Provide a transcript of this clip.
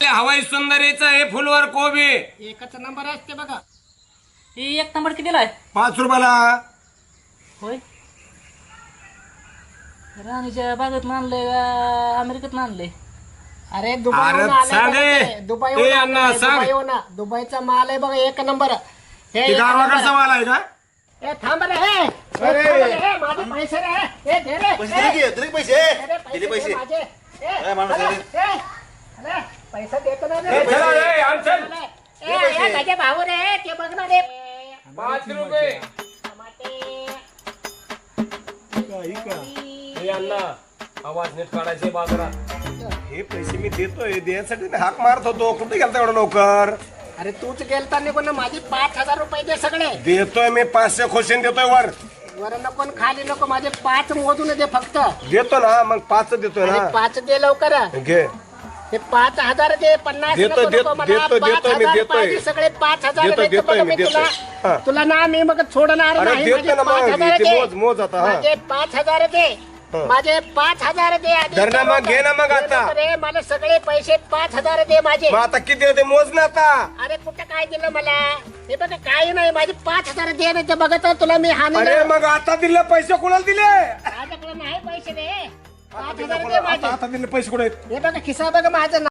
ते हवाई सुंदरीचं हे फुलवर कोबी एकच नंबर असते बघा. ही एक नंबर कितीला आहे? 5 रुपयाला. होय. राणीच्या बागेत आणलंय का अमेरिकेत आणलंय? अरे दुबईहून आलाय ए अण्णा सांग. दुबईचा माल आहे बघा एक नंबर. हे ते गावाकडचा माल आहे का? ए थांब रे हे. अरे. हे माझे पैसे रे. हे दे रे. पैसे अरे पैसे दे माझे. काय माणूस आहे रे? अरे पैसा देतो ना ए, चला रे, आण चल. ए माझे भाऊ रे ते बघ ना रे. 5 रुपये. टमाटे. हे अण्णा आवाज नीट काढायचे बाजारात. हे पैसे मी देतोय देण्यासाठी हाक मारत होतो. कुठे गेलता एवढा लवकर? अरे तूच गेलता निघून माझे 5,000 रुपये दे सगळे. देतोय मी 500 खोशन देतोय वर. वर नको आणि खाली नको माझे 5 मोजून दे फक्त. देतो ना मग 5 देतोय ना. 5 दे लवकर. घे. हे 5,000 दे 50 देतो, नको देतो, मला. देतो, देतो, मी 5,000 देतोय. पाहिजे सगळे 5,000 देतो, देतो देतोय, बघा मी मी तुला. देतोय. हा. तुला ना मी मग सोडणार अरे नाही. देतो ना मग. 5,000 इथे दे. मोज मोज आता. हा. माझे 5,000 दे. माझे 5,000 दे आधी. धर ना मग, घे ना मग आता. अरे मला सगळे पैसे 5,000 दे माझे. मग आता किती होते मोज ना आता. अरे कुठं काय दिलं मला? हे बघा काही नाही माझे 5,000 दे नाही ते बघत तुला मी हानी अरे मग आता दिले पैसे कोणाला दिले? माझ्याकडे नाही पैसे दे. 5,000 दे माझे. आता दिले पैसे कुठे आहेत? हे बघा खिसा बघा माझं